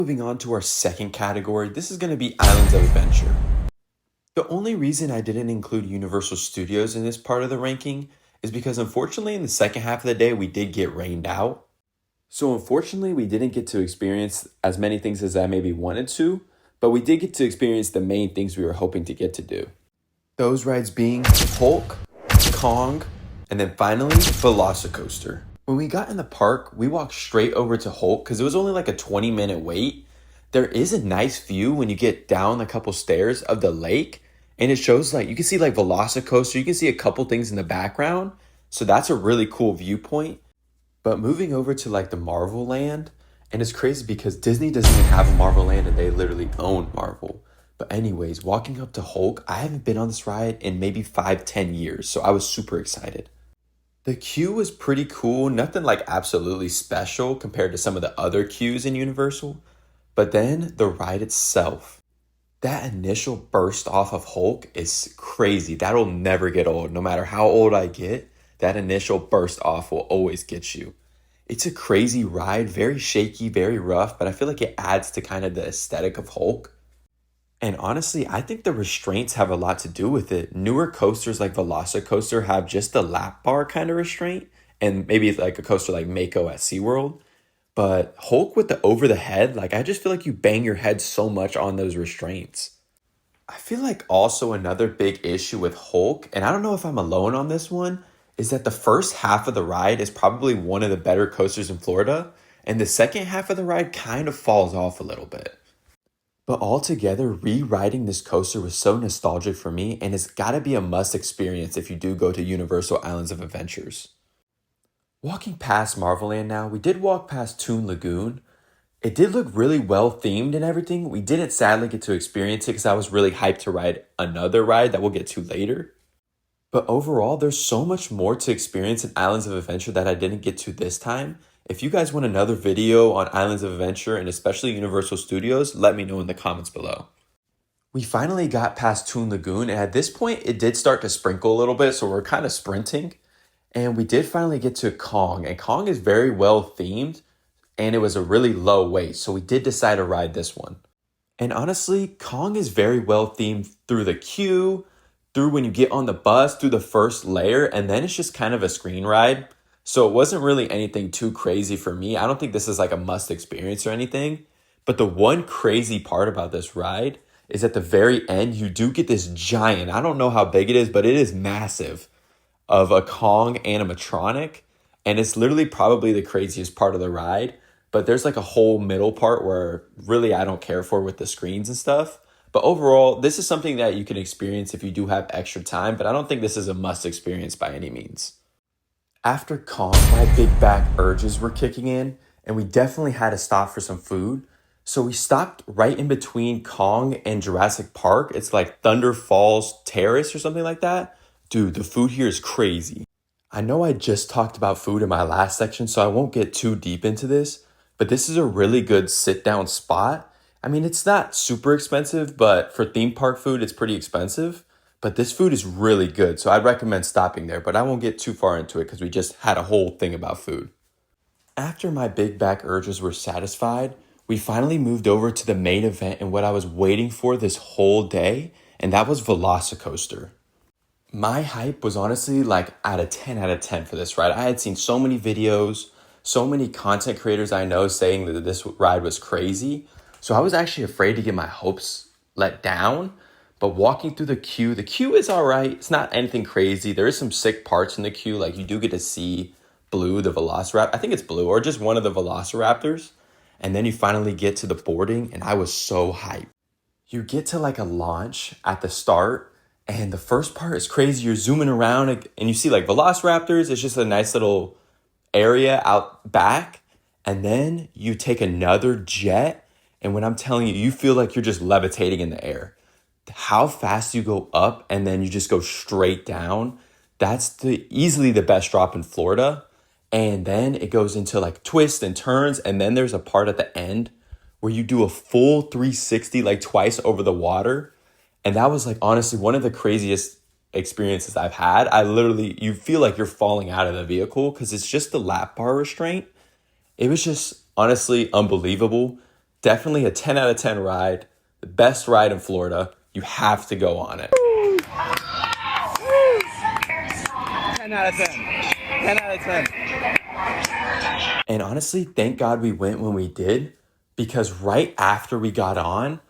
Moving on to our second category, this is going to be Islands of Adventure. The only reason I didn't include Universal Studios in this part of the ranking is because unfortunately in the second half of the day we did get rained out. So unfortunately we didn't get to experience as many things as I maybe wanted to, but we did get to experience the main things we were hoping to get to do. Those rides being Hulk, Kong, and then finally Velocicoaster. When we got in the park, we walked straight over to Hulk because it was only like a 20-minute wait. There is a nice view when you get down a couple stairs of the lake, and it shows like you can see like Velocicoaster, you can see a couple things in the background. So that's a really cool viewpoint. But moving over to like the Marvel Land, and it's crazy because Disney doesn't even have a Marvel Land and they literally own Marvel. But anyways, walking up to Hulk, I haven't been on this ride in maybe 5-10 years, so I was super excited. The queue was pretty cool, nothing like absolutely special compared to some of the other queues in Universal. But then the ride itself, that initial burst off of Hulk is crazy. That'll never get old. No matter how old I get, that initial burst off will always get you. It's a crazy ride, very shaky, very rough, but I feel like it adds to kind of the aesthetic of Hulk. And honestly, I think the restraints have a lot to do with it. Newer coasters like Velocicoaster have just the lap bar kind of restraint, and maybe like a coaster like Mako at SeaWorld. But Hulk with the over the head, like I just feel like you bang your head so much on those restraints. I feel like also another big issue with Hulk, and I don't know if I'm alone on this one, is that the first half of the ride is probably one of the better coasters in Florida, and the second half of the ride kind of falls off a little bit. But altogether, re-riding this coaster was so nostalgic for me, and it's gotta be a must experience if you do go to Universal Islands of Adventures. Walking past Marvel Land now, we did walk past Toon Lagoon. It did look really well themed and everything. We didn't sadly get to experience it because I was really hyped to ride another ride that we'll get to later. But overall, there's so much more to experience in Islands of Adventure that I didn't get to this time. If you guys want another video on Islands of Adventure and especially Universal Studios, let me know in the comments below. We finally got past Toon Lagoon, and at this point, it did start to sprinkle a little bit, so we're kind of sprinting. And we did finally get to Kong, and Kong is very well themed, and it was a really low wait, so we did decide to ride this one. And honestly, Kong is very well themed through the queue, through when you get on the bus, through the first layer, and then it's just kind of a screen ride. So it wasn't really anything too crazy for me. I don't think this is like a must experience or anything. But the one crazy part about this ride is at the very end, you do get this giant, I don't know how big it is, but it is massive, of a Kong animatronic. And it's literally probably the craziest part of the ride. But there's like a whole middle part where really I don't care for with the screens and stuff. But overall, this is something that you can experience if you do have extra time. But I don't think this is a must experience by any means. After Kong, my big back urges were kicking in, and we definitely had to stop for some food. So we stopped right in between Kong and Jurassic Park. It's like Thunder Falls Terrace or something like that. Dude, the food here is crazy. I know I just talked about food in my last section, so I won't get too deep into this, but this is a really good sit-down spot. I mean, it's not super expensive, but for theme park food, it's pretty expensive. But this food is really good, so I'd recommend stopping there, but I won't get too far into it because we just had a whole thing about food. After my big back urges were satisfied, we finally moved over to the main event and what I was waiting for this whole day, and that was Velocicoaster. My hype was honestly like at a 10 out of 10 for this ride. I had seen so many videos, so many content creators I know saying that this ride was crazy, so I was actually afraid to get my hopes let down. But walking through the queue is all right. It's not anything crazy. There is some sick parts in the queue. Like you do get to see Blue, the Velociraptor. I think it's Blue or just one of the Velociraptors. And then you finally get to the boarding and I was so hyped. You get to like a launch at the start and the first part is crazy. You're zooming around and you see like Velociraptors. It's just a nice little area out back. And then you take another jet. And when I'm telling you, you feel like you're just levitating in the air. How fast you go up and then you just go straight down. That's easily the best drop in Florida. And then it goes into like twists and turns. And then there's a part at the end where you do a full 360, like twice over the water. And that was like, honestly, one of the craziest experiences I've had. You feel like you're falling out of the vehicle because it's just the lap bar restraint. It was just honestly unbelievable. Definitely a 10 out of 10 ride. The best ride in Florida. You have to go on it. 10 out of 10. 10 out of 10. And honestly, thank God we went when we did, because right after we got on,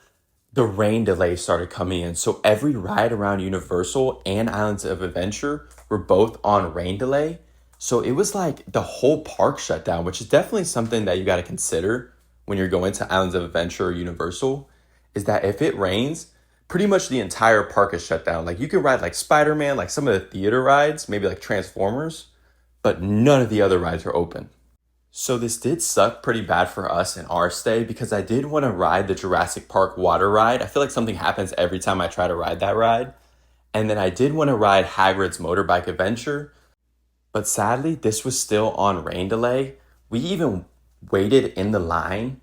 the rain delay started coming in. So every ride around Universal and Islands of Adventure were both on rain delay. So it was like the whole park shut down, which is definitely something that you got to consider when you're going to Islands of Adventure or Universal, is that if it rains, pretty much the entire park is shut down. Like you can ride like Spider-Man, like some of the theater rides, maybe like Transformers, but none of the other rides are open. So this did suck pretty bad for us in our stay, because I did want to ride the Jurassic Park water ride. I feel like something happens every time I try to ride that ride. And then I did want to ride Hagrid's motorbike adventure, but sadly this was still on rain delay. We even waited in the line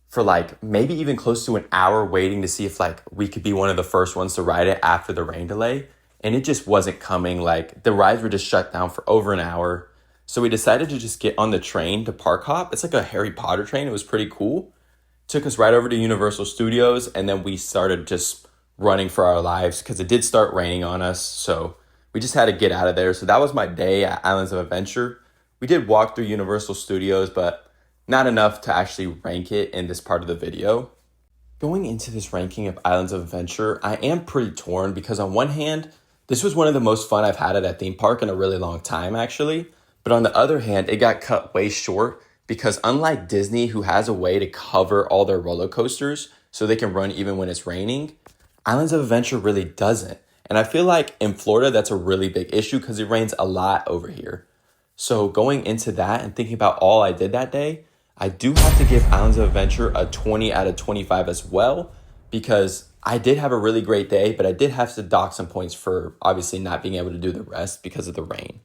for like maybe even close to an hour waiting to see if like we could be one of the first ones to ride it after the rain delay. And it just wasn't coming. Like the rides were just shut down for over an hour. So we decided to just get on the train to Park Hop. It's like a Harry Potter train. It was pretty cool. Took us right over to Universal Studios, and then we started just running for our lives because it did start raining on us. So we just had to get out of there. So that was my day at Islands of Adventure. We did walk through Universal Studios, but not enough to actually rank it in this part of the video. Going into this ranking of Islands of Adventure, I am pretty torn, because on one hand, this was one of the most fun I've had at that theme park in a really long time, actually. But on the other hand, it got cut way short, because unlike Disney, who has a way to cover all their roller coasters so they can run even when it's raining, Islands of Adventure really doesn't. And I feel like in Florida, that's a really big issue because it rains a lot over here. So going into that and thinking about all I did that day, I do have to give Islands of Adventure a 20 out of 25 as well, because I did have a really great day, but I did have to dock some points for obviously not being able to do the rest because of the rain.